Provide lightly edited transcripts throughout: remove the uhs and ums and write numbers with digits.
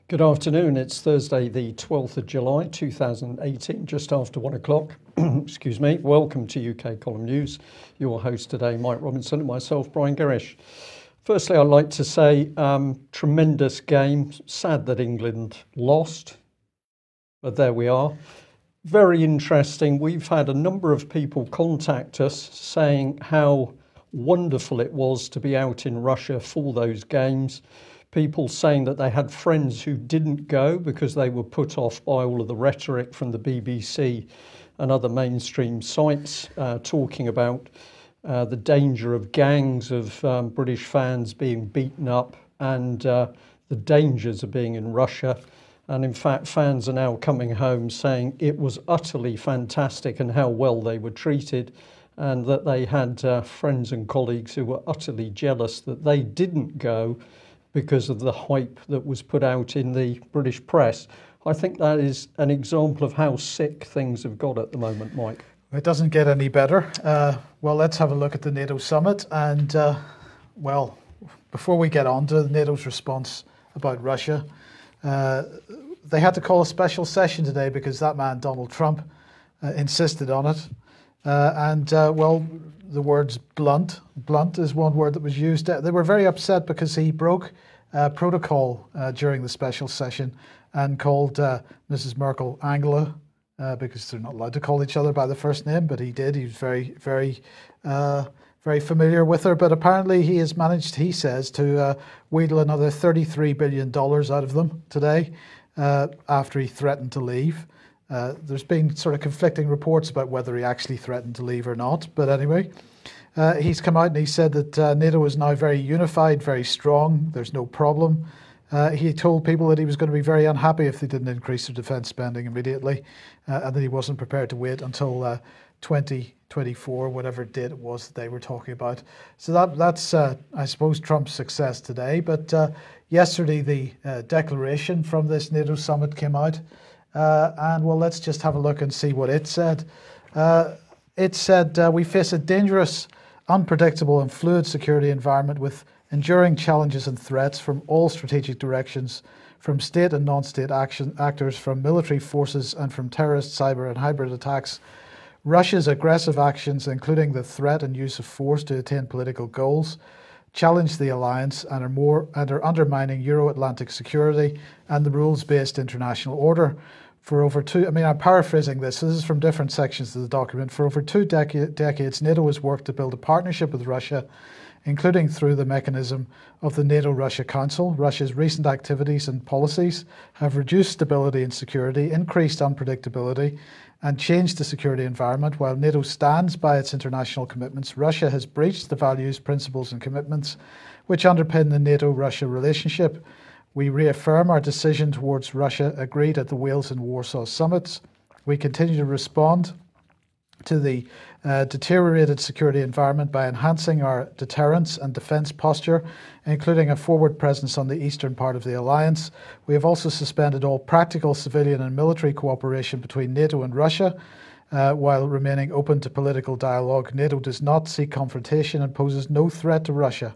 Good afternoon. It's Thursday, the 12th of July, 2018, just after 1 o'clock. Excuse me. Welcome to UK Column News. Your host today, Mike Robinson, and myself, Brian Gerrish. Firstly, I'd like to say tremendous game. Sad that England lost, but there we are. Very interesting. We've had a number of people contact us saying how wonderful it was to be out in Russia for those games. People saying that they had friends who didn't go because they were put off by all of the rhetoric from the BBC and other mainstream sites talking about the danger of gangs of British fans being beaten up and the dangers of being in Russia. And in fact, fans are now coming home saying it was utterly fantastic and how well they were treated, and that they had friends and colleagues who were utterly jealous that they didn't go because of the hype that was put out in the British press. I think that is an example of how sick things have got at the moment, Mike. It doesn't get any better. Well, let's have a look at the NATO summit. And, well, before we get on to NATO's response about Russia, they had to call a special session today because that man, Donald Trump, insisted on it. Well, the words blunt is one word that was used. They were very upset because he broke protocol during the special session and called Mrs. Merkel Angela because they're not allowed to call each other by the first name, but he did. He was very familiar with her. But apparently he has managed, he says, to wheedle another $33 billion out of them today after he threatened to leave. There's been sort of conflicting reports about whether he actually threatened to leave or not. But anyway, he's come out and he said that NATO is now very unified, very strong. There's no problem. He told people that he was going to be very unhappy if they didn't increase their defence spending immediately, and that he wasn't prepared to wait until 2024, whatever date it was that they were talking about. So that's, I suppose, Trump's success today. But yesterday, the declaration from this NATO summit came out. And well, let's just have a look and see what it said. It said, we face a dangerous, unpredictable and fluid security environment with enduring challenges and threats from all strategic directions, from state and non-state actors, from military forces and from terrorist, cyber and hybrid attacks. Russia's aggressive actions, including the threat and use of force to attain political goals, challenge the alliance and are undermining Euro-Atlantic security and the rules-based international order. For over I'm paraphrasing this. This is from different sections of the document. For over two decades, NATO has worked to build a partnership with Russia, including through the mechanism of the NATO-Russia Council. Russia's recent activities and policies have reduced stability and security, increased unpredictability, and changed the security environment. While NATO stands by its international commitments, Russia has breached the values, principles and commitments which underpin the NATO-Russia relationship. We reaffirm our decision towards Russia agreed at the Wales and Warsaw summits. We continue to respond to the deteriorated security environment by enhancing our deterrence and defence posture, including a forward presence on the eastern part of the alliance. We have also suspended all practical civilian and military cooperation between NATO and Russia, while remaining open to political dialogue. NATO does not seek confrontation and poses no threat to Russia.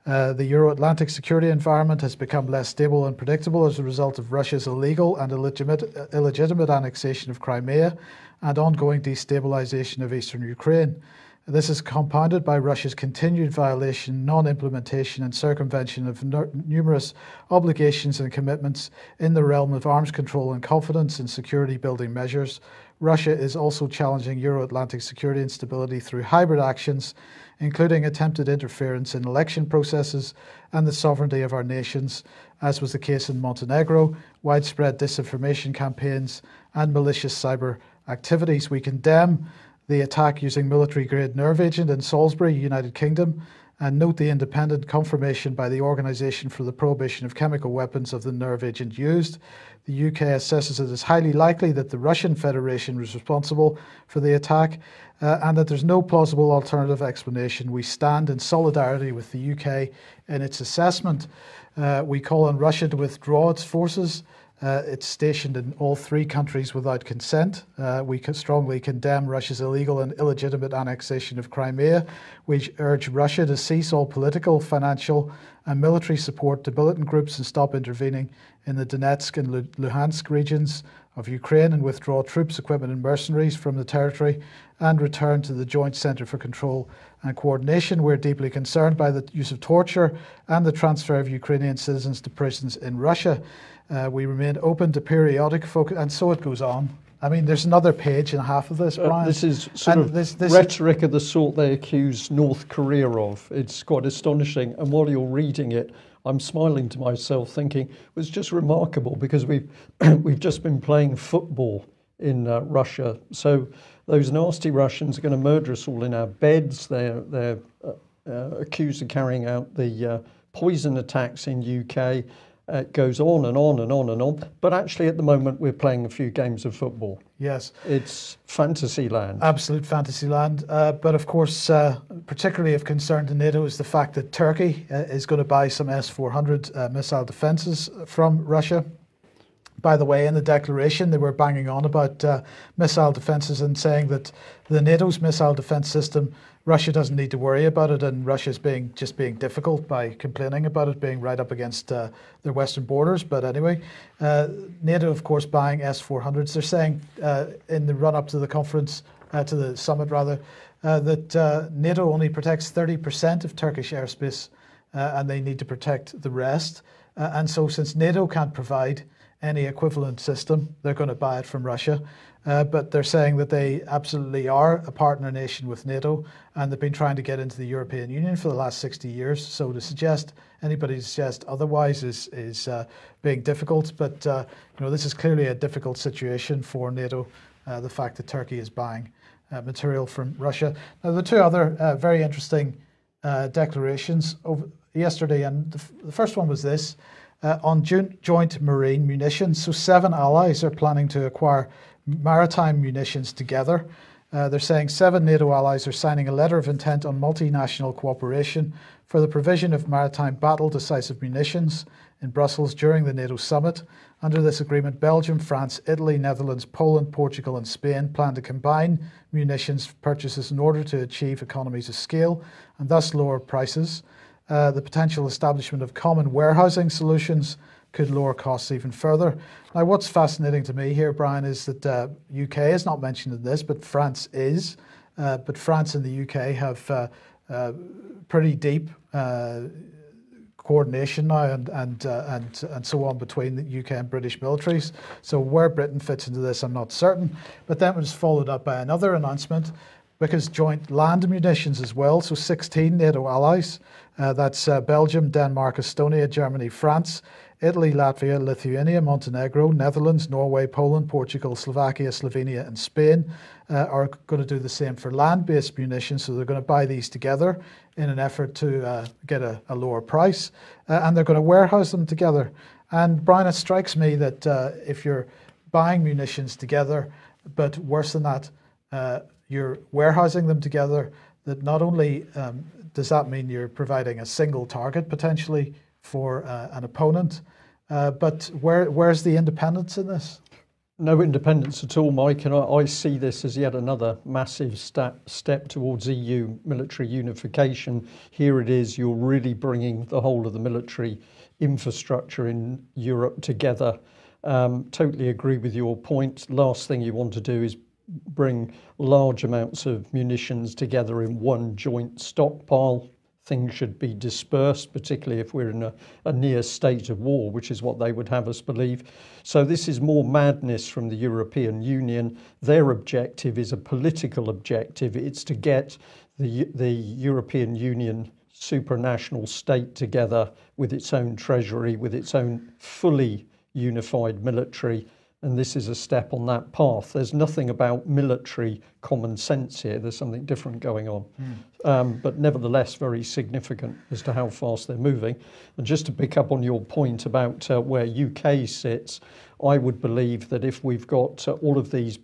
The Euro-Atlantic security environment has become less stable and predictable as a result of Russia's illegal and illegitimate annexation of Crimea and ongoing destabilization of eastern Ukraine. This is compounded by Russia's continued violation, non-implementation and circumvention of numerous obligations and commitments in the realm of arms control and confidence in security building measures. Russia is also challenging Euro-Atlantic security and stability through hybrid actions, including attempted interference in election processes and the sovereignty of our nations, as was the case in Montenegro, widespread disinformation campaigns and malicious cyber activities. We condemn the attack using military-grade nerve agent in Salisbury, United Kingdom, and note the independent confirmation by the Organisation for the Prohibition of Chemical Weapons of the nerve agent used. The UK assesses it as highly likely that the Russian Federation was responsible for the attack and that there's no plausible alternative explanation. We stand in solidarity with the UK in its assessment. We call on Russia to withdraw its forces It's stationed in all three countries without consent. We strongly condemn Russia's illegal and illegitimate annexation of Crimea. We urge Russia to cease all political, financial and military support to militant groups and stop intervening in the Donetsk and Luhansk regions of Ukraine and withdraw troops, equipment and mercenaries from the territory and return to the Joint Centre for Control and Coordination. We're deeply concerned by the use of torture and the transfer of Ukrainian citizens to prisons in Russia. We remain open to periodic focus, and so it goes on. I mean, there's another page and a half of this, Brian. This is sort of this rhetoric of the sort they accuse North Korea of. It's quite astonishing. And while you're reading it, I'm smiling to myself, thinking it was just remarkable because we've just been playing football in Russia. So those nasty Russians are going to murder us all in our beds. They're accused of carrying out the poison attacks in UK. It goes on and on and on and on. But actually, at the moment, we're playing a few games of football. Yes. It's fantasy land. Absolute fantasy land. But of course, particularly of concern to NATO is the fact that Turkey is going to buy some S-400 missile defences from Russia. By the way, in the declaration, they were banging on about missile defences and saying that the NATO's missile defence system, Russia doesn't need to worry about it, and Russia's just being difficult by complaining about it being right up against their western borders. But anyway, NATO, of course, buying S-400s. They're saying in the run-up to the conference, to the summit rather, that NATO only protects 30% of Turkish airspace, and they need to protect the rest. And so, since NATO can't provide any equivalent system, they're going to buy it from Russia. But they're saying that they absolutely are a partner nation with NATO, and they've been trying to get into the European Union for the last 60 years. So to suggest anybody to suggest otherwise is being difficult. But this is clearly a difficult situation for NATO. The fact that Turkey is buying material from Russia. Now, the two other very interesting declarations yesterday, and the first one was this. On joint marine munitions, so 7 allies are planning to acquire maritime munitions together. They're saying 7 NATO allies are signing a letter of intent on multinational cooperation for the provision of maritime battle-decisive munitions in Brussels during the NATO summit. Under this agreement, Belgium, France, Italy, Netherlands, Poland, Portugal and Spain plan to combine munitions purchases in order to achieve economies of scale and thus lower prices. The potential establishment of common warehousing solutions could lower costs even further. Now, what's fascinating to me here, Brian, is that UK is not mentioned in this, but France is. But France and the UK have pretty deep coordination now and so on between the UK and British militaries. So where Britain fits into this, I'm not certain. But that was followed up by another announcement, because joint land munitions as well. So 16 NATO allies. That's Belgium, Denmark, Estonia, Germany, France, Italy, Latvia, Lithuania, Montenegro, Netherlands, Norway, Poland, Portugal, Slovakia, Slovenia and Spain are going to do the same for land-based munitions. So they're going to buy these together in an effort to get a lower price. And they're going to warehouse them together. And Brian, it strikes me that if you're buying munitions together, but worse than that, you're warehousing them together, that not only does that mean you're providing a single target potentially for an opponent, but where's the independence in this? No independence at all, Mike, and I see this as yet another massive step towards EU military unification. Here it is, you're really bringing the whole of the military infrastructure in Europe together. Totally agree with your point. Last thing you want to do is bring large amounts of munitions together in one joint stockpile. Things should be dispersed, particularly if we're in a near state of war, which is what they would have us believe. So this is more madness from the European Union. Their objective is a political objective. It's to get the European Union supranational state together with its own treasury, with its own fully unified military. And this is a step on that path. There's nothing about military common sense here. There's something different going on. But nevertheless, very significant as to how fast they're moving. And just to pick up on your point about where UK sits, I would believe that if we've got all of these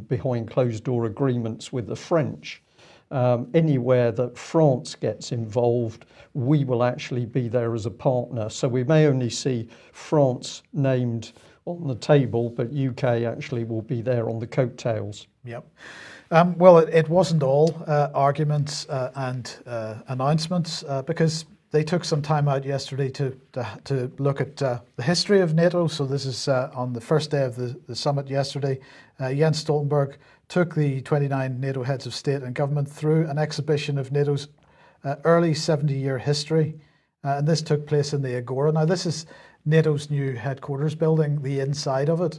behind closed door agreements with the French, anywhere that France gets involved, we will actually be there as a partner. So we may only see France named on the table, but UK actually will be there on the coattails. Yep. Well, it wasn't all arguments and announcements because they took some time out yesterday to look at the history of NATO. So this is on the first day of the summit yesterday. Jens Stoltenberg took the 29 NATO heads of state and government through an exhibition of NATO's early 70-year history. And this took place in the Agora. Now, this is NATO's new headquarters building, the inside of it.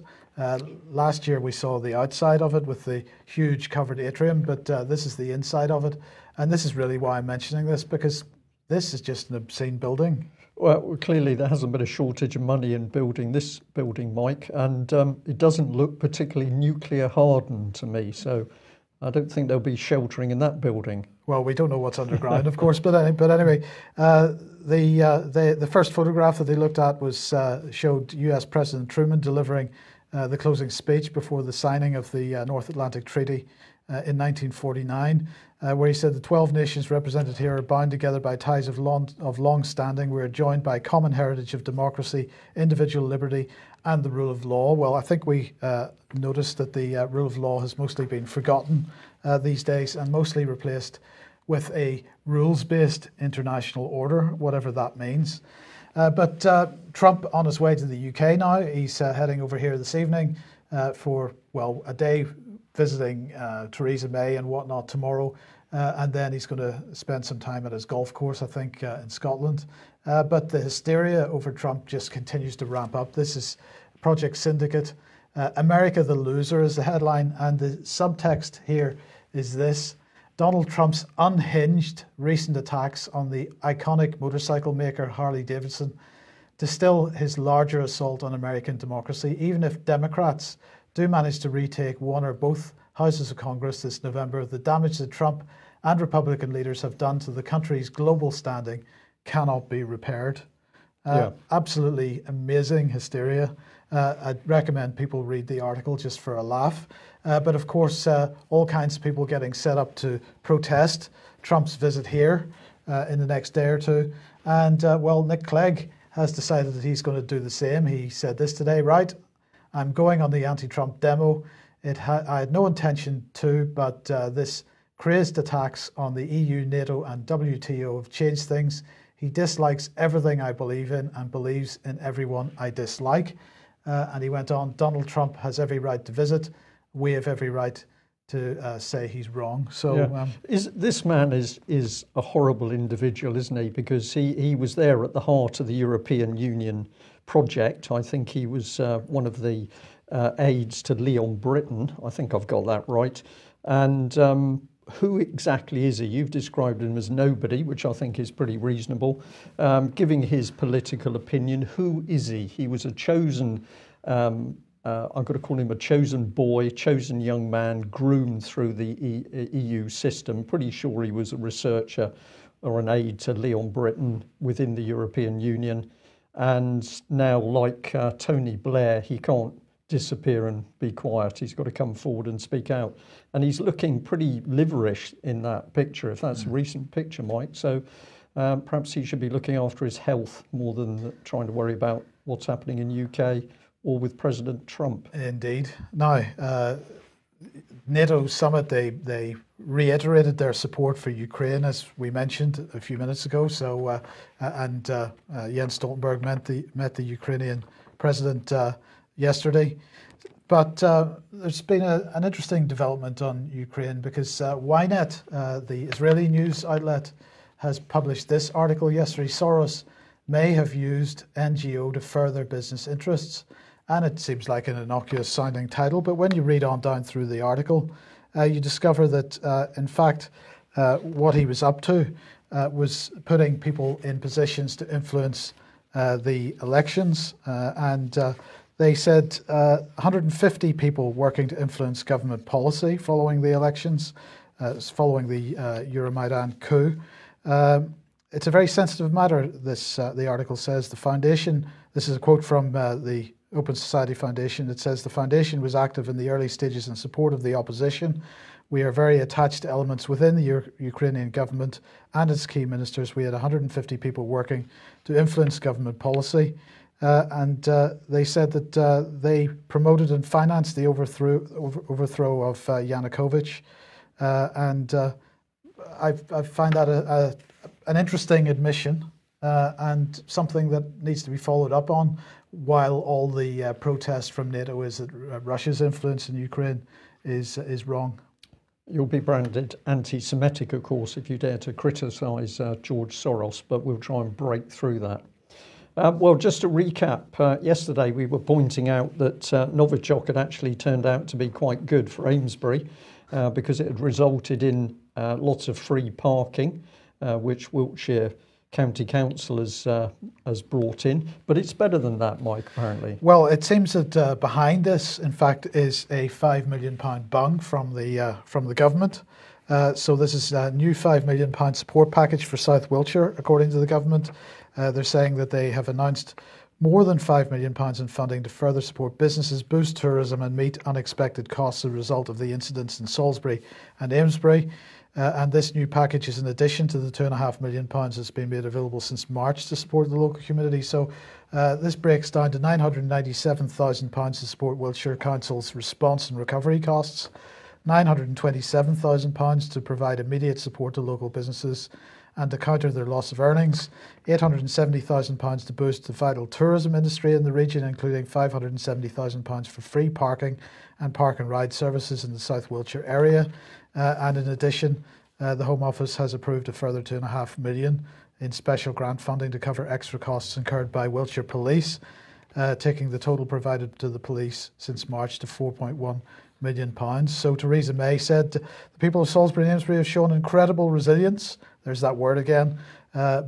Last year we saw the outside of it with the huge covered atrium, but this is the inside of it. And this is really why I'm mentioning this, because this is just an obscene building. Well, clearly there hasn't been a shortage of money in building this building, Mike, and it doesn't look particularly nuclear hardened to me, so I don't think they'll be sheltering in that building. Well, we don't know what's underground, of course, but anyway, the first photograph that they looked at was showed US President Truman delivering the closing speech before the signing of the North Atlantic Treaty in 1949, where he said the 12 nations represented here are bound together by ties of long standing. We are joined by common heritage of democracy, individual liberty, and the rule of law. Well, I think we noticed that the rule of law has mostly been forgotten these days and mostly replaced with a rules-based international order, whatever that means. But Trump on his way to the UK now. He's heading over here this evening for, well, a day visiting Theresa May and whatnot tomorrow. And then he's going to spend some time at his golf course, I think, in Scotland. But the hysteria over Trump just continues to ramp up. This is Project Syndicate. America the loser is the headline. And the subtext here is this: Donald Trump's unhinged recent attacks on the iconic motorcycle maker Harley Davidson distill his larger assault on American democracy. Even if Democrats do manage to retake one or both houses of Congress this November, the damage that Trump and Republican leaders have done to the country's global standing cannot be repaired. Absolutely amazing hysteria. I'd recommend people read the article just for a laugh. But of course, all kinds of people getting set up to protest Trump's visit here in the next day or two. And well, Nick Clegg has decided that he's going to do the same. He said this today: right, I'm going on the anti-Trump demo. I had no intention to, but this crazed attacks on the EU, NATO and WTO have changed things. He dislikes everything I believe in and believes in everyone I dislike. And he went on, Donald Trump has every right to visit. We have every right to say he's wrong. So this man is a horrible individual, isn't he? Because he was there at the heart of the European Union project. I think he was one of the aides to Leon Britton. I think I've got that right. And who exactly is he? You've described him as nobody, which I think is pretty reasonable. Giving his political opinion, who is he? He was a chosen, I've got to call him a chosen boy, chosen young man, groomed through the EU system. Pretty sure he was a researcher or an aide to Leon Britton within the European Union. And now, like Tony Blair, he can't disappear and be quiet. He's got to come forward and speak out. And he's looking pretty liverish in that picture, if that's a recent picture, Mike. So perhaps he should be looking after his health more than trying to worry about what's happening in UK or with President Trump. Indeed. Now, NATO summit, they reiterated their support for Ukraine, as we mentioned a few minutes ago. So, Jens Stoltenberg met the Ukrainian president yesterday. But there's been an interesting development on Ukraine because Ynet, the Israeli news outlet, has published this article yesterday. Soros may have used NGO to further business interests. And it seems like an innocuous sounding title, but when you read on down through the article, you discover that, in fact, what he was up to was putting people in positions to influence the elections. They said 150 people working to influence government policy following the elections, following the Euromaidan coup. It's a very sensitive matter, the article says. The foundation, this is a quote from the Open Society Foundation. It says, the foundation was active in the early stages in support of the opposition. We are very attached to elements within the Ukrainian government and its key ministers. We had 150 people working to influence government policy. They said that they promoted and financed the overthrow of Yanukovych, I find that an interesting admission and something that needs to be followed up on. While all the protest from NATO is that Russia's influence in Ukraine is wrong. You'll be branded anti-Semitic, of course, if you dare to criticise George Soros, but we'll try and break through that. Well, just to recap, yesterday we were pointing out that Novichok had actually turned out to be quite good for Amesbury because it had resulted in lots of free parking, which Wiltshire County Council has brought in, but it's better than that, Mike, apparently. Well, it seems that behind this, in fact, is a £5 million bung from the government. So this is a new £5 million support package for South Wiltshire, according to the government. They're saying that they have announced more than £5 million in funding to further support businesses, boost tourism and meet unexpected costs as a result of the incidents in Salisbury and Amesbury. And this new package is in addition to the £2.5 million that's been made available since March to support the local community. So this breaks down to £997,000 to support Wiltshire Council's response and recovery costs, £927,000 to provide immediate support to local businesses and to counter their loss of earnings, £870,000 to boost the vital tourism industry in the region, including £570,000 for free parking and park and ride services in the South Wiltshire area. And in addition, the Home Office has approved a further £2.5 million in special grant funding to cover extra costs incurred by Wiltshire Police, taking the total provided to the police since March to £4.1 million. So Theresa May said the people of Salisbury and Amesbury have shown incredible resilience, there's that word again,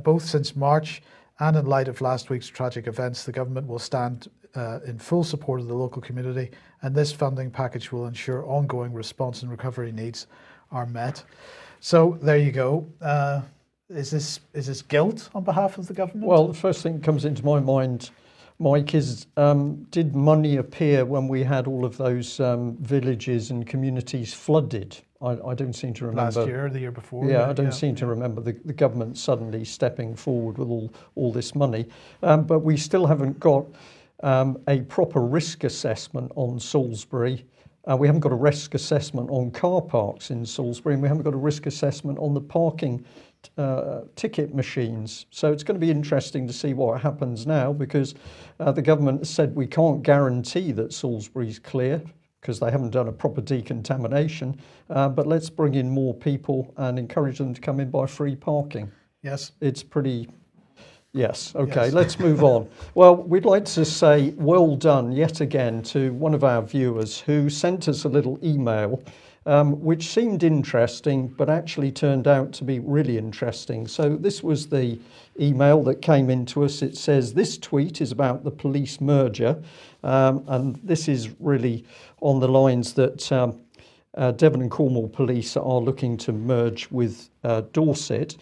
both since March and in light of last week's tragic events. The government will stand in full support of the local community, and this funding package will ensure ongoing response and recovery needs are met. So there you go. Is this guilt on behalf of the government? Well, the first thing that comes into my mind, Mike, is did money appear when we had all of those villages and communities flooded? I don't seem to remember. Last year, the year before. Yeah, I don't seem to remember the government suddenly stepping forward with all this money. But we still haven't got a proper risk assessment on Salisbury. We haven't got a risk assessment on car parks in Salisbury, and we haven't got a risk assessment on the parking ticket machines. So it's going to be interesting to see what happens now, because the government has said we can't guarantee that Salisbury's clear because they haven't done a proper decontamination, but let's bring in more people and encourage them to come in by free parking. Yes. It's pretty... Yes, okay, Yes. Let's move on. Well, we'd like to say well done yet again to one of our viewers who sent us a little email which seemed interesting but actually turned out to be really interesting. So this was the email that came into us. It says, this tweet is about the police merger, and this is really on the lines that Devon and Cornwall Police are looking to merge with Dorset.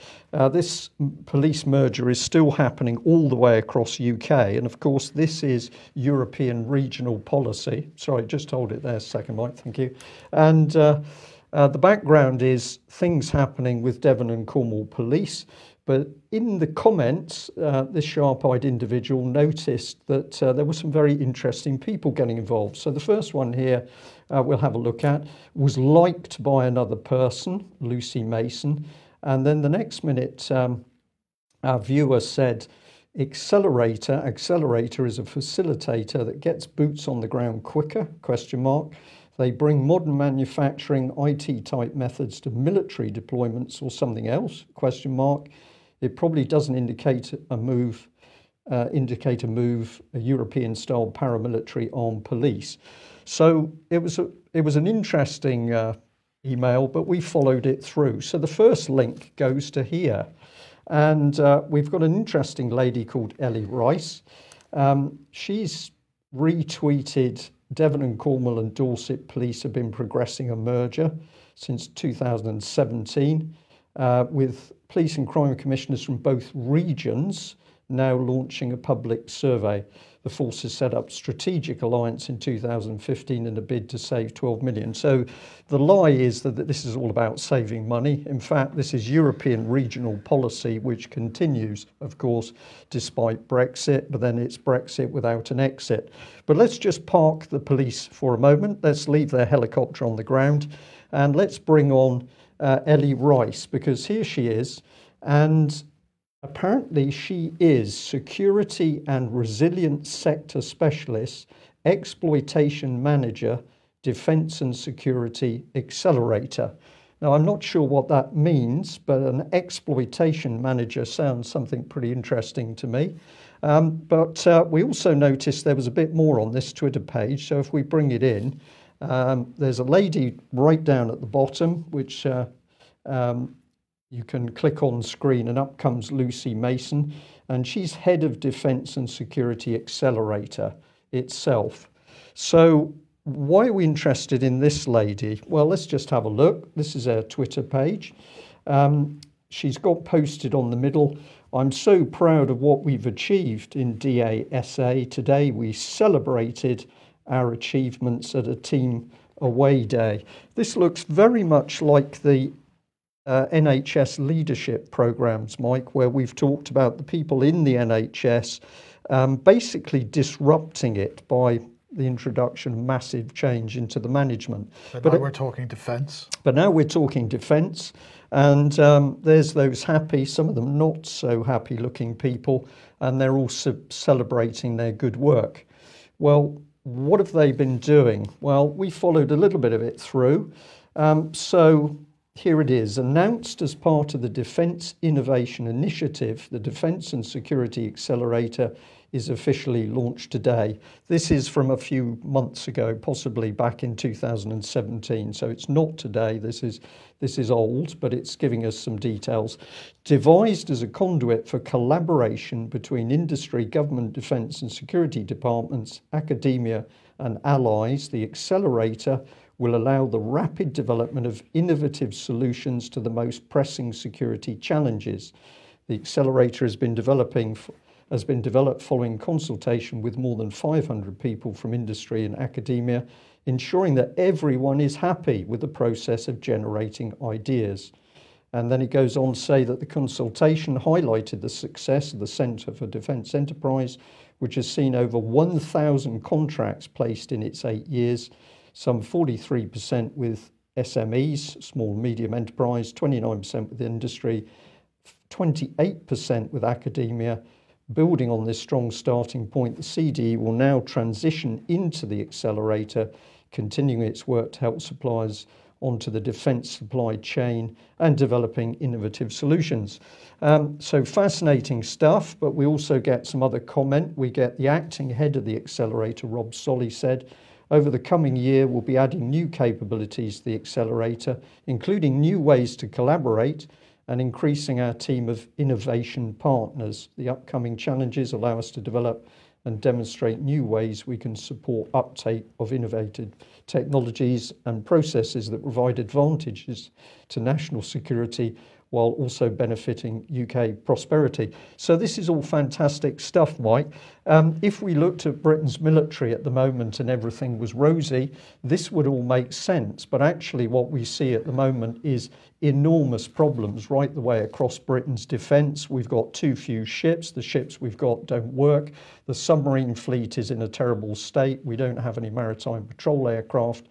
This police merger is still happening all the way across UK, and of course this is European regional policy. Sorry, just hold it there a second, Mike, thank you. And the background is things happening with Devon and Cornwall Police, but in the comments, this sharp-eyed individual noticed that there were some very interesting people getting involved. So the first one here we'll have a look at was liked by another person, Lucy Mason. And then the next minute, our viewer said, Accelerator is a facilitator that gets boots on the ground quicker, ? They bring modern manufacturing, IT type methods to military deployments or something else, ? It probably doesn't indicate a move, a European style paramilitary armed police. So it was an interesting email, but we followed it through. So the first link goes to here, and we've got an interesting lady called Ellie Rice. She's retweeted Devon and Cornwall and Dorset Police have been progressing a merger since 2017 with police and crime commissioners from both regions now launching a public survey. The forces set up strategic alliance in 2015 in a bid to save 12 million. So the lie is that this is all about saving money. In fact, this is European regional policy, which continues, of course, despite Brexit, but then it's Brexit without an exit. But let's just park the police for a moment. Let's leave their helicopter on the ground and let's bring on Ellie Rice, because here she is, and apparently she is Security and Resilience Sector Specialist, Exploitation Manager, Defence and Security Accelerator. Now, I'm not sure what that means, but an exploitation manager sounds something pretty interesting to me. But we also noticed there was a bit more on this Twitter page, so if we bring it in, there's a lady right down at the bottom, which you can click on screen, and up comes Lucy Mason, and she's head of Defence and Security Accelerator itself. So why are we interested in this lady? Well, let's just have a look. This is her Twitter page. She's got posted on the middle, "I'm so proud of what we've achieved in DASA. Today we celebrated our achievements at a team away day." This looks very much like the NHS leadership programs, Mike, where we've talked about the people in the NHS basically disrupting it by the introduction of massive change into the management. But now we're talking defence. But now we're talking defence, and there's those happy, some of them not so happy looking people, and they're all celebrating their good work. Well, what have they been doing? Well, we followed a little bit of it through. So here it is. Announced as part of the Defence Innovation Initiative, the Defence and Security Accelerator is officially launched today. This is from a few months ago, possibly back in 2017. So it's not today. This is old, but it's giving us some details. Devised as a conduit for collaboration between industry, government, defence and security departments, academia and allies, the accelerator will allow the rapid development of innovative solutions to the most pressing security challenges. The accelerator has been developed following consultation with more than 500 people from industry and academia, ensuring that everyone is happy with the process of generating ideas. And then it goes on to say that the consultation highlighted the success of the Centre for Defence Enterprise, which has seen over 1,000 contracts placed in its 8 years, some 43% with SMEs, small and medium enterprise, 29% with industry, 28% with academia. Building on this strong starting point, the CDE will now transition into the accelerator, continuing its work to help suppliers onto the defence supply chain and developing innovative solutions. So fascinating stuff, but we also get some other comment. We get the acting head of the accelerator, Rob Solly, said, "Over the coming year, we'll be adding new capabilities to the accelerator, including new ways to collaborate and increasing our team of innovation partners. The upcoming challenges allow us to develop and demonstrate new ways we can support uptake of innovative technologies and processes that provide advantages to national security while also benefiting UK prosperity." So this is all fantastic stuff, Mike. If we looked at Britain's military at the moment and everything was rosy, this would all make sense. But actually what we see at the moment is enormous problems right the way across Britain's defence. We've got too few ships. The ships we've got don't work. The submarine fleet is in a terrible state. We don't have any maritime patrol aircraft.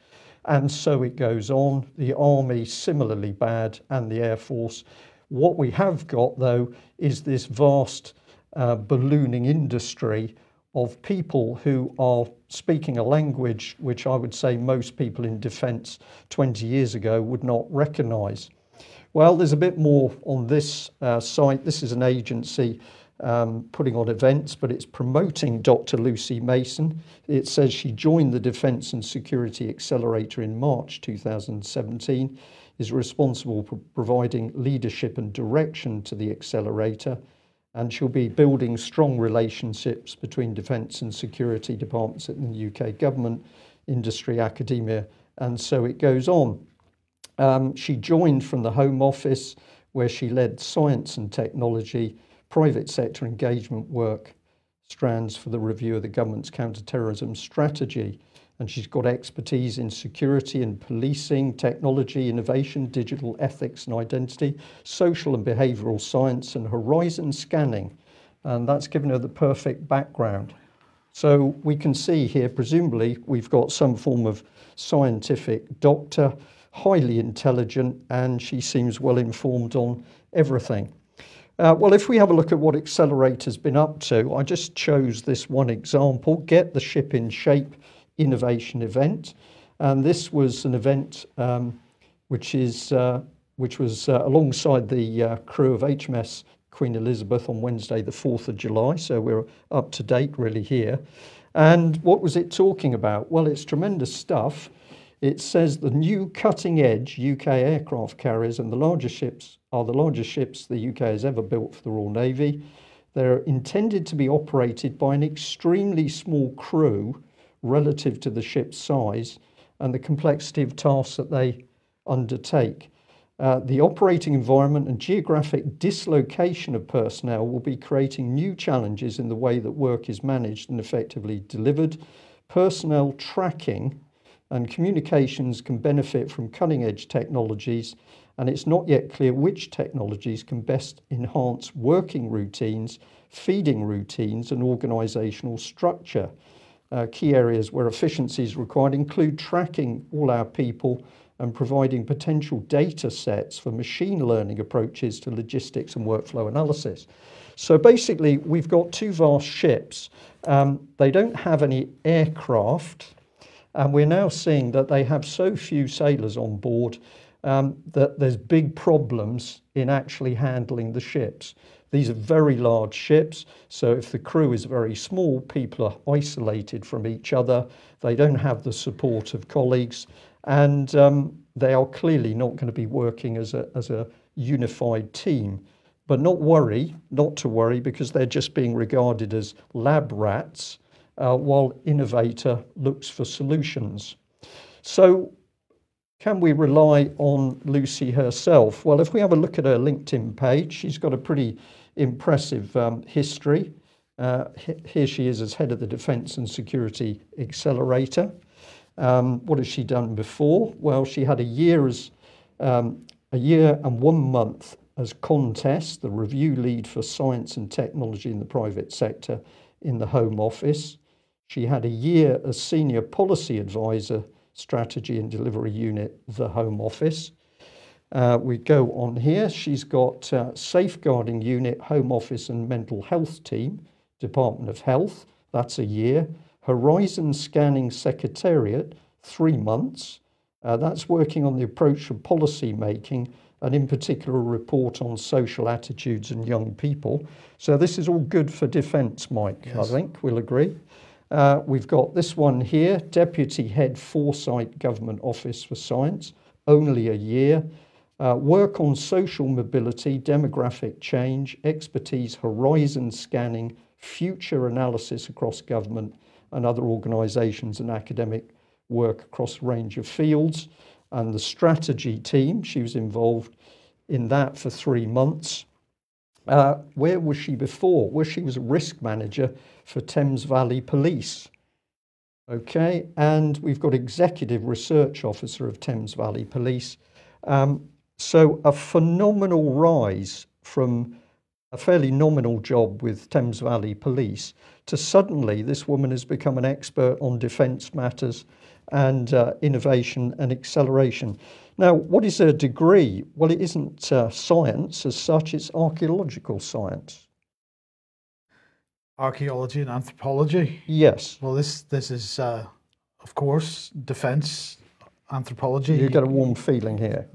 And so it goes on. The Army similarly bad, and the Air Force. What we have got, though, is this vast ballooning industry of people who are speaking a language which I would say most people in defence 20 years ago would not recognise. Well, there's a bit more on this site. This is an agency putting on events, but it's promoting Dr. Lucy Mason. It says she joined the Defence and Security Accelerator in March 2017, is responsible for providing leadership and direction to the accelerator, and she'll be building strong relationships between defence and security departments in the UK government, industry, academia, and so it goes on. She joined from the Home Office, where she led science and technology, private sector engagement work, strands for the review of the government's counter-terrorism strategy. And she's got expertise in security and policing, technology, innovation, digital ethics and identity, social and behavioural science, and horizon scanning. And that's given her the perfect background. So we can see here, presumably, we've got some form of scientific doctor, highly intelligent, and she seems well informed on everything. Well, if we have a look at what Accelerator's been up to, I just chose this one example, Get the Ship in Shape innovation event, and this was an event which was alongside the crew of HMS Queen Elizabeth on Wednesday the 4th of July, so we're up to date really here. And what was it talking about? Well, it's tremendous stuff. It says the new cutting-edge UK aircraft carriers and the largest ships are the largest ships the UK has ever built for the Royal Navy. They're intended to be operated by an extremely small crew relative to the ship's size and the complexity of tasks that they undertake. The operating environment and geographic dislocation of personnel will be creating new challenges in the way that work is managed and effectively delivered. Personnel tracking and communications can benefit from cutting-edge technologies, and it's not yet clear which technologies can best enhance working routines, feeding routines, and organisational structure. Key areas where efficiency is required include tracking all our people and providing potential data sets for machine learning approaches to logistics and workflow analysis. So basically, we've got two vast ships. They don't have any aircraft, and we're now seeing that they have so few sailors on board that there's big problems in actually handling the ships. These are very large ships, so if the crew is very small, people are isolated from each other, they don't have the support of colleagues, and they are clearly not going to be working as a unified team. But not to worry, because they're just being regarded as lab rats, while Innovator looks for solutions. So can we rely on Lucy herself? Well, if we have a look at her LinkedIn page, she's got a pretty impressive history. Here she is as head of the Defence and Security Accelerator. What has she done before? Well, she had a year and 1 month as Contest, the review lead for science and technology in the private sector in the Home Office. She had a year as Senior Policy Advisor, Strategy and Delivery Unit, the Home Office. We go on here. She's got Safeguarding Unit, Home Office and Mental Health Team, Department of Health. That's a year. Horizon Scanning Secretariat, 3 months. That's working on the approach for policy making and in particular a report on social attitudes and young people. So this is all good for defence, Mike, yes. I think we'll agree. We've got this one here, Deputy Head Foresight Government Office for Science, only a year. Work on social mobility, demographic change, expertise, horizon scanning, future analysis across government and other organisations and academic work across a range of fields. And the strategy team, she was involved in that for 3 months. Where was she before? Well, she was a risk manager for Thames Valley Police. Okay, and we've got Executive Research Officer of Thames Valley Police. So a phenomenal rise from a fairly nominal job with Thames Valley Police to suddenly this woman has become an expert on defence matters and innovation and acceleration. Now, what is her degree? Well, it isn't science as such, it's archaeological science. Archaeology and anthropology? Yes. Well, this is, of course, defence, anthropology. You get a warm feeling here.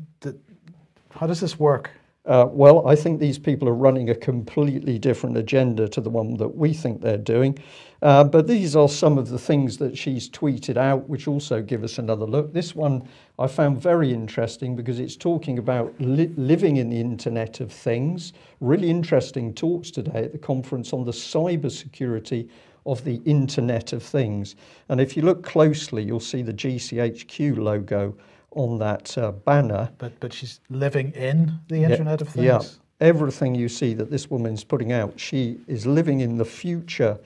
How does this work? Well, I think these people are running a completely different agenda to the one that we think they're doing. But these are some of the things that she's tweeted out, which also give us another look. This one I found very interesting because it's talking about living in the Internet of Things. Really interesting talks today at the conference on the cybersecurity of the Internet of Things. And if you look closely, you'll see the GCHQ logo on that banner. But she's living in the Internet of Things? Yeah, everything you see that this woman's putting out, she is living in the future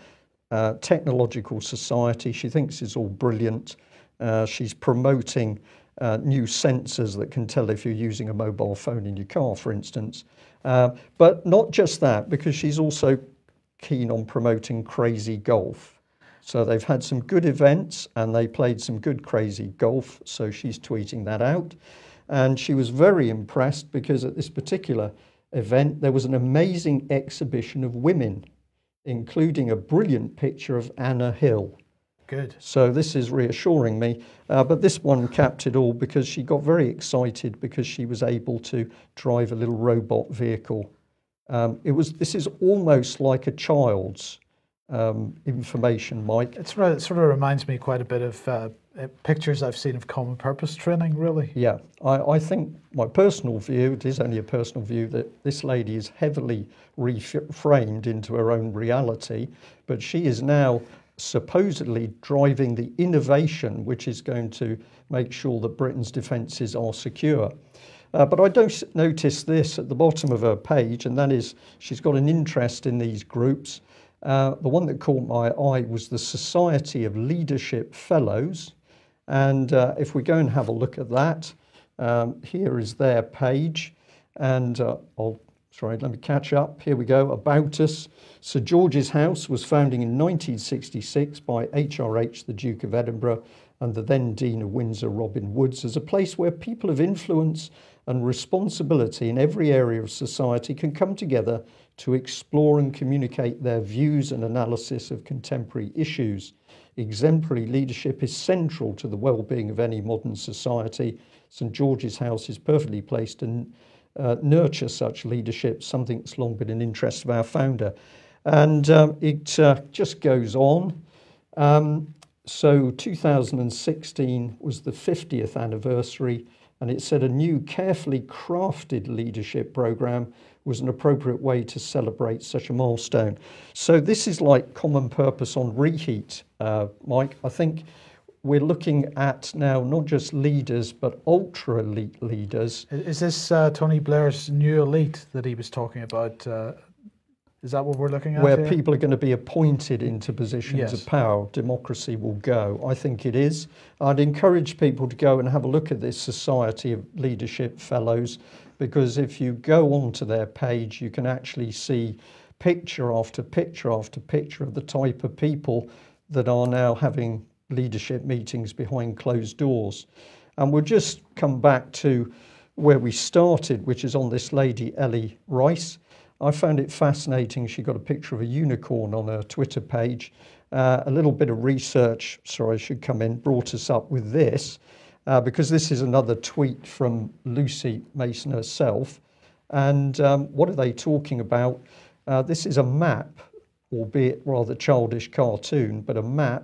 technological society. She thinks it's all brilliant. She's promoting new sensors that can tell if you're using a mobile phone in your car, for instance. But not just that, because she's also keen on promoting crazy golf. So they've had some good events and they played some good crazy golf. So she's tweeting that out. And she was very impressed because at this particular event, there was an amazing exhibition of women, including a brilliant picture of Anna Hill. Good. So this is reassuring me. But this one capped it all because she got very excited because she was able to drive a little robot vehicle. This is almost like a child's information, Mike. It sort of reminds me quite a bit of pictures I've seen of common purpose training, really. Yeah, I think my personal view, it is only a personal view, that this lady is heavily reframed into her own reality, but she is now supposedly driving the innovation which is going to make sure that Britain's defences are secure. But I don't notice this at the bottom of her page, and that is she's got an interest in these groups. The one that caught my eye was the Society of Leadership Fellows. And if we go and have a look at that, here is their page. And let me catch up. Here we go. About us. Sir George's House was founded in 1966 by HRH, the Duke of Edinburgh, and the then Dean of Windsor, Robin Woods, as a place where people of influence and responsibility in every area of society can come together to explore and communicate their views and analysis of contemporary issues. Exemplary leadership is central to the well-being of any modern society. St George's House is perfectly placed to nurture such leadership, something that's long been an interest of our founder. And it just goes on. So 2016 was the 50th anniversary, and it said a new carefully crafted leadership programme was an appropriate way to celebrate such a milestone. So this is like common purpose on reheat, Mike. I think we're looking at now not just leaders, but ultra elite leaders. Is this Tony Blair's new elite that he was talking about? Is that what we're looking at? Where here? people are going to be appointed into positions Yes. of power, democracy will go. I think it is. I'd encourage people to go and have a look at this Society of Leadership Fellows, because if you go onto their page, you can actually see picture after picture after picture of the type of people that are now having leadership meetings behind closed doors. And we'll just come back to where we started, which is on this lady, Ellie Rice. I found it fascinating. She got a picture of a unicorn on her Twitter page. A little bit of research, sorry, I should come in, brought us up with this, because this is another tweet from Lucy Mason herself. And what are they talking about? This is a map, albeit rather childish cartoon, but a map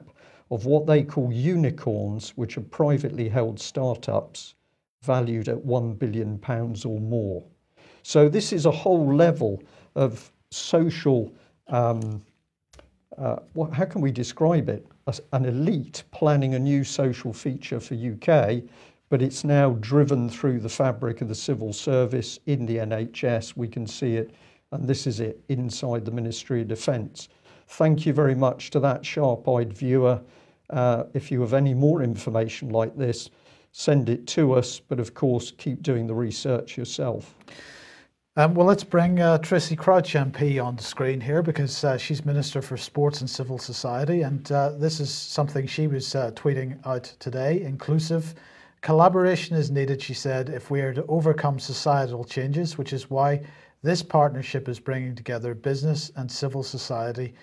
of what they call unicorns, which are privately held startups valued at £1 billion or more. So this is a whole level of social, how can we describe it? An elite planning a new social feature for UK, but it's now driven through the fabric of the civil service in the NHS. We can see it, and this is it inside the Ministry of Defence. Thank you very much to that sharp-eyed viewer. If you have any more information like this, send it to us, but of course, keep doing the research yourself. Well, let's bring Tracy Crouch MP on the screen here, because she's Minister for Sports and Civil Society, and this is something she was tweeting out today. Inclusive collaboration is needed, she said, if we are to overcome societal changes, which is why this partnership is bringing together business and civil society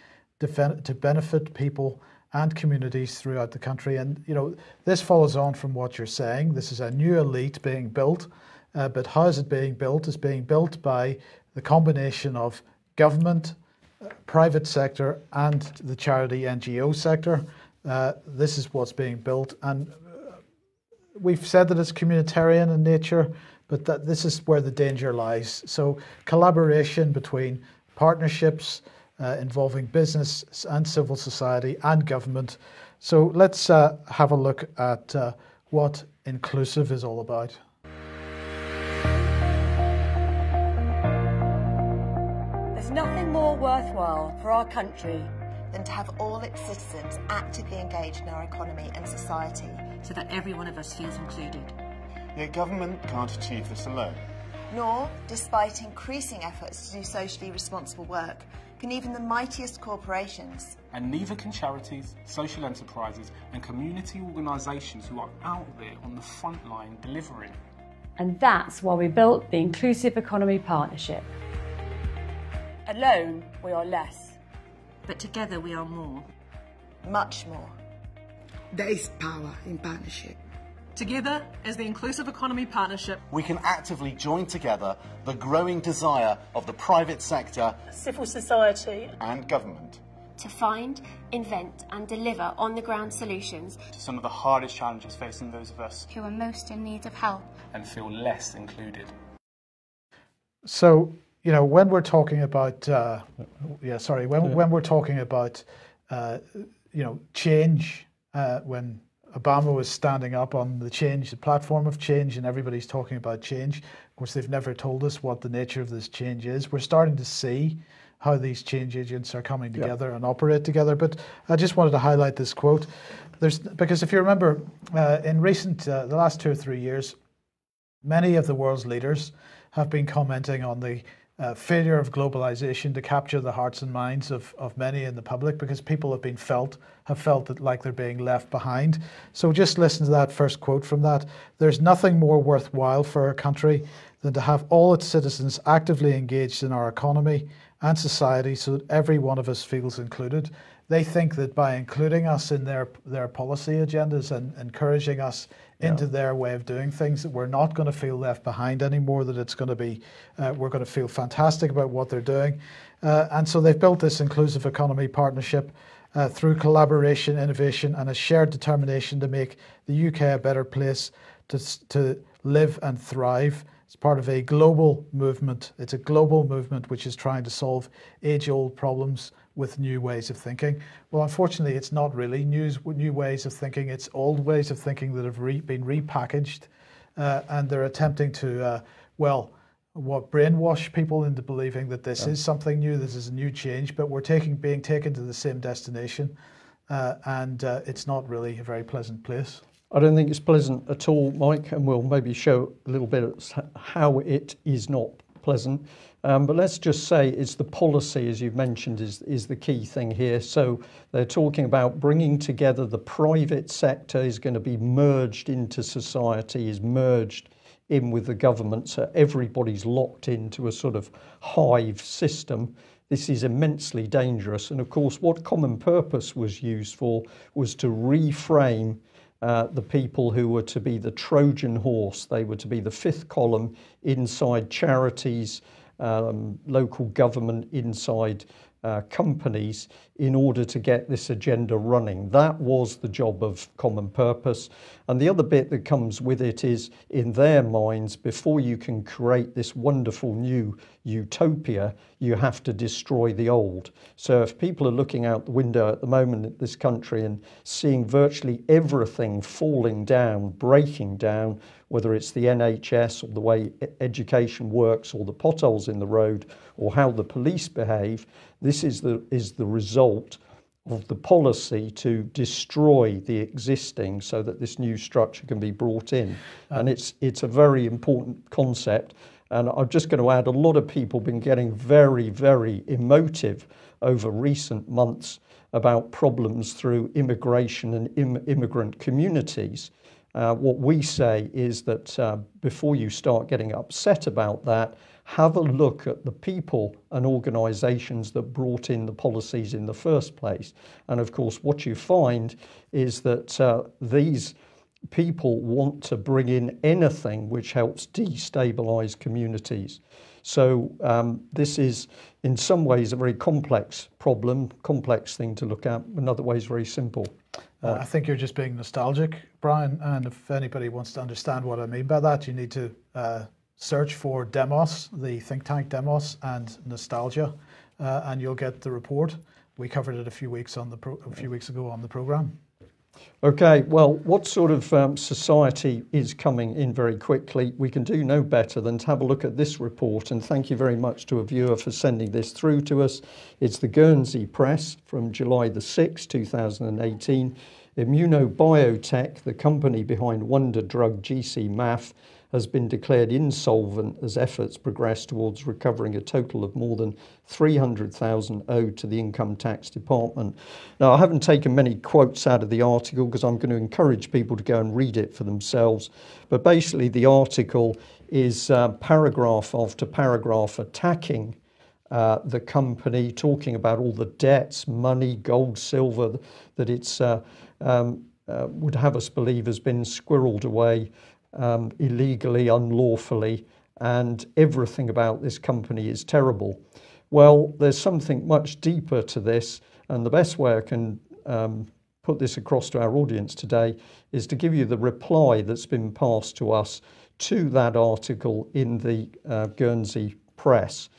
to benefit people and communities throughout the country. And, you know, this follows on from what you're saying. This is a new elite being built. But how is it being built? It's being built by the combination of government, private sector, and the charity NGO sector. This is what's being built. And we've said that it's communitarian in nature, but that this is where the danger lies. So collaboration between partnerships involving business and civil society and government. So let's have a look at what inclusive is all about. There's nothing more worthwhile for our country than to have all its citizens actively engaged in our economy and society, so that every one of us feels included. Yet government can't achieve this alone. Nor, despite increasing efforts to do socially responsible work, can even the mightiest corporations. And neither can charities, social enterprises and community organisations who are out there on the front line delivering. And that's why we built the Inclusive Economy Partnership. Alone, we are less. But together we are more. Much more. There is power in partnership. Together, as the Inclusive Economy Partnership, we can actively join together the growing desire of the private sector, civil society and government to find, invent and deliver on-the-ground solutions to some of the hardest challenges facing those of us who are most in need of help and feel less included. So, you know, when we're talking about, when we're talking about, you know, change, when Obama was standing up on the platform of change, and everybody's talking about change. Of course, they've never told us what the nature of this change is. We're starting to see how these change agents are coming together and operate together. But I just wanted to highlight this quote. Because if you remember, in the last 2 or 3 years, many of the world's leaders have been commenting on the failure of globalization to capture the hearts and minds of many in the public, because people have felt that like they're being left behind. So just listen to that first quote from that. There's nothing more worthwhile for a country than to have all its citizens actively engaged in our economy and society so that every one of us feels included. They think that by including us in their policy agendas and encouraging us into their way of doing things, that we're not going to feel left behind anymore, that it's going to be, we're going to feel fantastic about what they're doing. And so they've built this Inclusive Economy Partnership through collaboration, innovation and a shared determination to make the UK a better place to live and thrive. It's part of a global movement. It's a global movement which is trying to solve age-old problems with new ways of thinking. Well, unfortunately, it's not really new ways of thinking. It's old ways of thinking that have been repackaged, and they're attempting to, brainwash people into believing that this is something new, this is a new change, but we're being taken to the same destination, and it's not really a very pleasant place. I don't think it's pleasant at all, Mike, and we'll maybe show a little bit of how it is not pleasant. But let's just say it's the policy, as you've mentioned, is the key thing here. So they're talking about bringing together the private sector is going to be merged into society, is merged in with the government, so everybody's locked into a sort of hive system. This is immensely dangerous. And of course, what common purpose was used for was to reframe the people who were to be the Trojan horse. They were to be the fifth column inside charities, local government, inside companies, in order to get this agenda running. That was the job of common purpose. And the other bit that comes with it is, in their minds, before you can create this wonderful new utopia, you have to destroy the old. So if people are looking out the window at the moment at this country and seeing virtually everything falling down, breaking down, whether it's the NHS or the way education works or the potholes in the road or how the police behave, this is the result of the policy to destroy the existing so that this new structure can be brought in. And it's a very important concept. And I'm just going to add, a lot of people have been getting very, very emotive over recent months about problems through immigration and immigrant communities. What we say is that before you start getting upset about that, have a look at the people and organisations that brought in the policies in the first place. And of course, what you find is that these people want to bring in anything which helps destabilise communities. So this is in some ways a very complex problem, complex thing to look at, in other ways very simple. I think you're just being nostalgic, Brian, and if anybody wants to understand what I mean by that, you need to search for Demos, the think tank Demos, and nostalgia, and you'll get the report. We covered it a few weeks ago on the programme. Okay, well, what sort of society is coming in very quickly? We can do no better than to have a look at this report, and thank you very much to a viewer for sending this through to us. It's the Guernsey Press from July the 6th, 2018. Immunobiotech, the company behind wonder drug GC-MAF, has been declared insolvent as efforts progress towards recovering a total of more than $300,000 owed to the Income Tax Department. Now, I haven't taken many quotes out of the article because I'm going to encourage people to go and read it for themselves. But basically, the article is paragraph after paragraph attacking the company, talking about all the debts, money, gold, silver, that it's would have us believe has been squirreled away illegally, unlawfully, and everything about this company is terrible. Well, there's something much deeper to this, and the best way I can put this across to our audience today is to give you the reply that's been passed to us to that article in the Guernsey Press.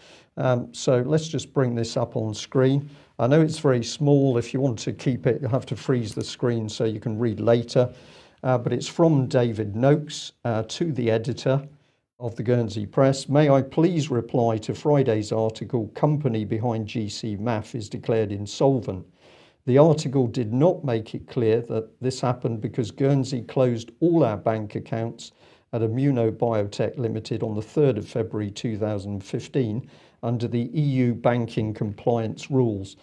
So let's just bring this up on screen. I know it's very small. If you want to keep it, you'll have to freeze the screen so you can read later. But it's from David Noakes to the editor of the Guernsey Press. May I please reply to Friday's article, company behind GC-MAF is declared insolvent. The article did not make it clear that this happened because Guernsey closed all our bank accounts at Immunobiotech Limited on the 3rd of February 2015 under the EU banking compliance rules.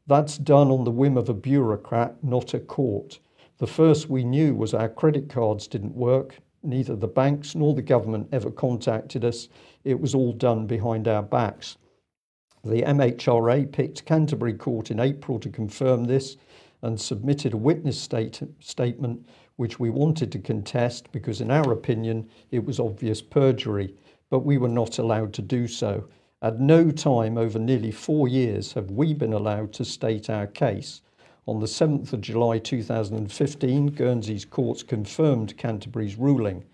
That's done on the whim of a bureaucrat, not a court. The first we knew was our credit cards didn't work. Neither the banks nor the government ever contacted us. It was all done behind our backs. The MHRA picked Canterbury Court in April to confirm this and submitted a witness statement which we wanted to contest because in our opinion it was obvious perjury, but we were not allowed to do so. At no time over nearly 4 years have we been allowed to state our case. On the 7th of July 2015, Guernsey's courts confirmed Canterbury's ruling.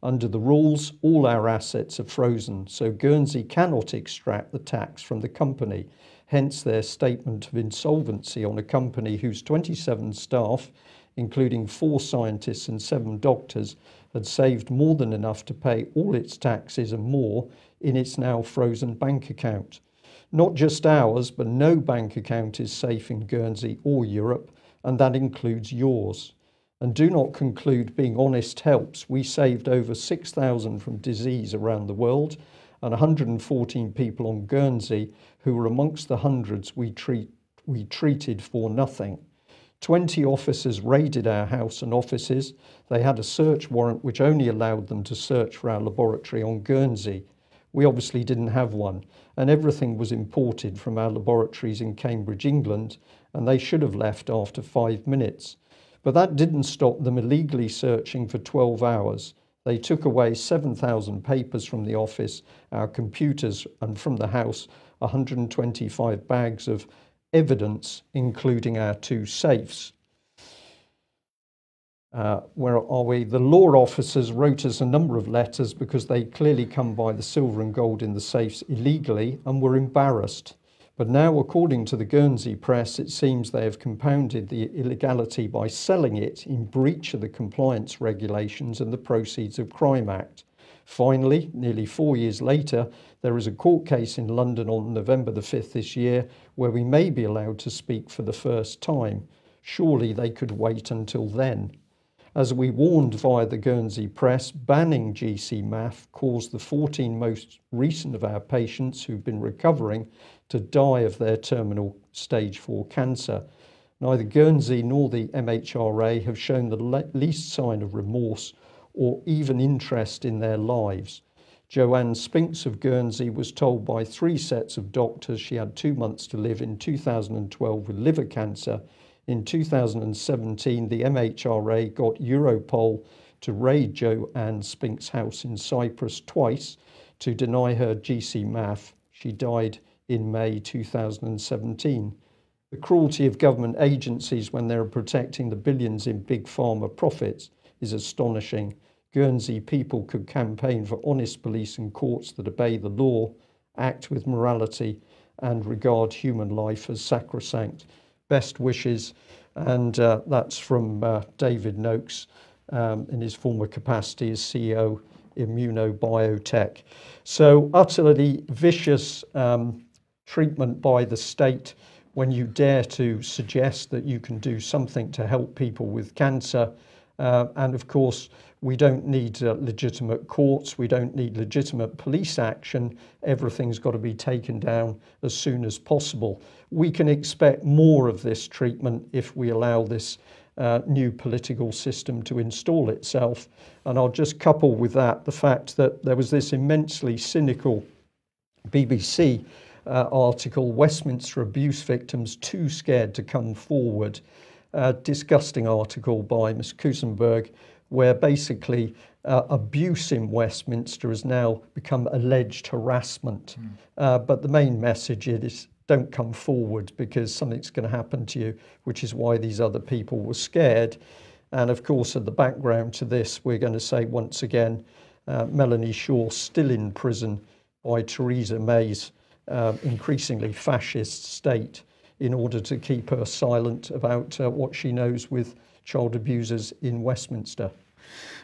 Under the rules, all our assets are frozen, so Guernsey cannot extract the tax from the company, hence their statement of insolvency on a company whose 27 staff, including 4 scientists and 7 doctors, had saved more than enough to pay all its taxes and more in its now frozen bank account. Not just ours, but no bank account is safe in Guernsey or Europe, and that includes yours. And do not conclude being honest helps. We saved over 6,000 from disease around the world, and 114 people on Guernsey who were amongst the hundreds we treated for nothing. 20 officers raided our house and offices. They had a search warrant which only allowed them to search for our laboratory on Guernsey. We obviously didn't have one, and everything was imported from our laboratories in Cambridge, England, and they should have left after 5 minutes. But that didn't stop them illegally searching for 12 hours. They took away 7,000 papers from the office, our computers, and from the house, 125 bags of evidence, including our 2 safes. Where are we? The law officers wrote us a number of letters because they clearly come by the silver and gold in the safes illegally and were embarrassed. But now, according to the Guernsey Press, it seems they have compounded the illegality by selling it in breach of the compliance regulations and the Proceeds of Crime Act. Finally, nearly 4 years later, there is a court case in London on November the 5th this year where we may be allowed to speak for the first time. Surely they could wait until then. As we warned via the Guernsey Press, banning GC-MAF caused the 14 most recent of our patients who've been recovering to die of their terminal stage 4 cancer. Neither Guernsey nor the MHRA have shown the least sign of remorse or even interest in their lives. Joanne Spinks of Guernsey was told by 3 sets of doctors she had 2 months to live in 2012 with liver cancer. In 2017, the MHRA got Europol to raid Joanne Spinks' house in Cyprus twice to deny her GC-MAF. She died in May 2017. The cruelty of government agencies when they're protecting the billions in big pharma profits is astonishing. Guernsey people could campaign for honest police and courts that obey the law, act with morality, and regard human life as sacrosanct. Best wishes, And that's from David Noakes in his former capacity as CEO Immunobiotech. So utterly vicious treatment by the state when you dare to suggest that you can do something to help people with cancer. And of course, we don't need legitimate courts, we don't need legitimate police action. Everything's got to be taken down as soon as possible. We can expect more of this treatment if we allow this new political system to install itself. And I'll just couple with that the fact that there was this immensely cynical BBC article, Westminster Abuse Victims Too Scared to Come Forward, disgusting article by Ms. Kusenberg, where basically abuse in Westminster has now become alleged harassment. But the main message is don't come forward because something's going to happen to you, which is why these other people were scared. And of course, at the background to this, we're going to say once again, Melanie Shaw still in prison by Theresa May's increasingly fascist state in order to keep her silent about what she knows with child abusers in Westminster.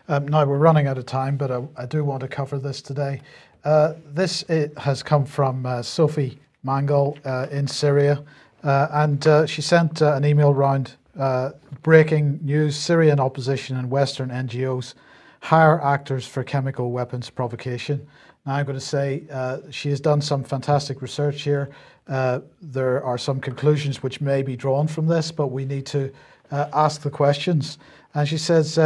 Now we're running out of time, but I do want to cover this today. This has come from Sophie Mangal in Syria, and she sent an email round, breaking news: Syrian opposition and Western NGOs hire actors for chemical weapons provocation. Now I'm going to say she has done some fantastic research here. There are some conclusions which may be drawn from this, but we need to ask the questions. And she says,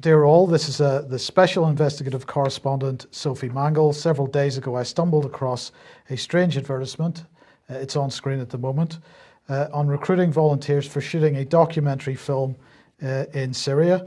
Dear all, this is the Special Investigative Correspondent Sophie Mangal. Several days ago I stumbled across a strange advertisement, it's on screen at the moment, on recruiting volunteers for shooting a documentary film in Syria.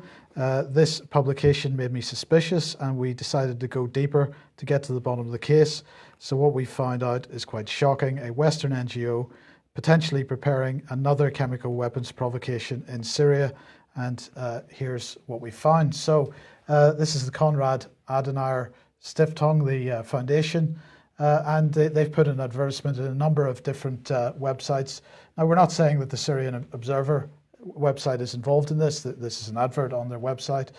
This publication made me suspicious and we decided to go deeper to get to the bottom of the case. So what we found out is quite shocking. A Western NGO potentially preparing another chemical weapons provocation in Syria. And here's what we found. So this is the Konrad Adenauer Stiftung, the foundation, and they've put an advertisement in a number of different websites. Now, we're not saying that the Syrian Observer website is involved in this. This is an advert on their website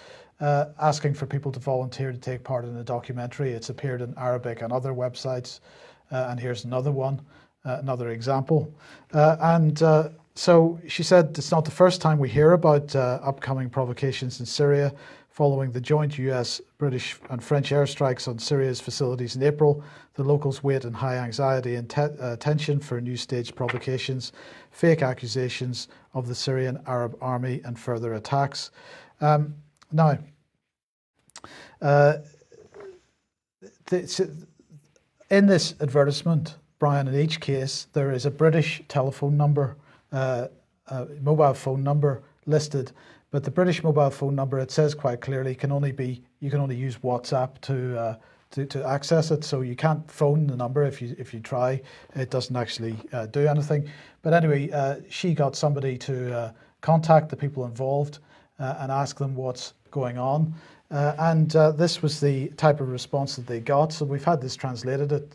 asking for people to volunteer to take part in a documentary. It's appeared in Arabic and other websites. And here's another one, another example. So she said it's not the first time we hear about upcoming provocations in Syria. Following the joint US, British and French airstrikes on Syria's facilities in April, the locals wait in high anxiety and tension for new stage provocations, fake accusations of the Syrian Arab army and further attacks. Now, in this advertisement, Brian, in each case, there is a British telephone number, mobile phone number listed, but the British mobile phone number, it says quite clearly, you can only use WhatsApp to access it. So you can't phone the number if you try. It doesn't actually do anything. But anyway, she got somebody to contact the people involved and ask them what's going on. And this was the type of response that they got. So we've had this translated.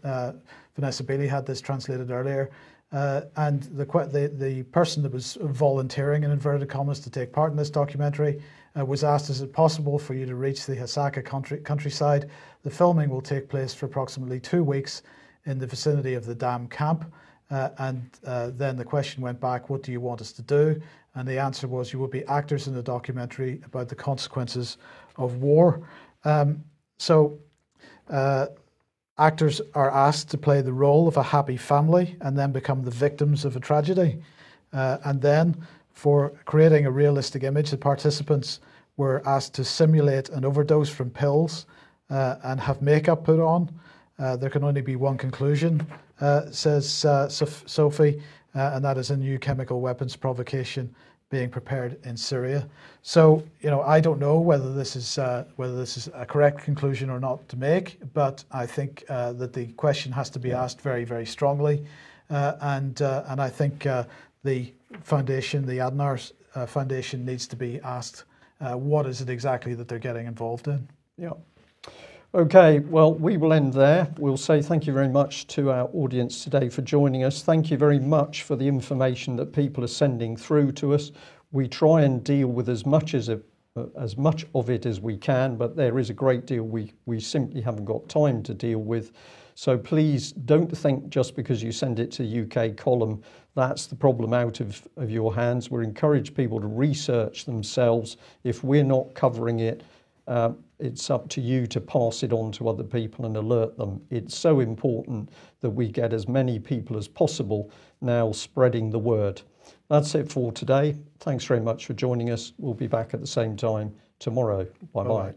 Vanessa Bailey had this translated earlier. And the person that was volunteering, in inverted commas, to take part in this documentary was asked, is it possible for you to reach the Hasaka countryside? The filming will take place for approximately 2 weeks in the vicinity of the Dam camp. And then the question went back, what do you want us to do? And the answer was, you will be actors in the documentary about the consequences of war. Actors are asked to play the role of a happy family and then become the victims of a tragedy. And then, for creating a realistic image, the participants were asked to simulate an overdose from pills and have makeup put on. There can only be one conclusion, says Sophie, and that is a new chemical weapons provocation being prepared in Syria. So, I don't know whether this is a correct conclusion or not to make, but I think that the question has to be asked very, very strongly, and I think the foundation, the Adenauer Foundation, needs to be asked what is it exactly that they're getting involved in. Yeah. Okay, well, we will end there. We'll say thank you very much to our audience today for joining us. Thank you very much for the information that people are sending through to us. We try and deal with as much of it as we can, but there is a great deal we simply haven't got time to deal with. So please don't think just because you send it to UK Column, that's the problem out of your hands. We encourage people to research themselves. If we're not covering it, it's up to you to pass it on to other people and alert them. It's so important that we get as many people as possible now spreading the word. That's it for today. Thanks very much for joining us. We'll be back at the same time tomorrow. Bye-bye.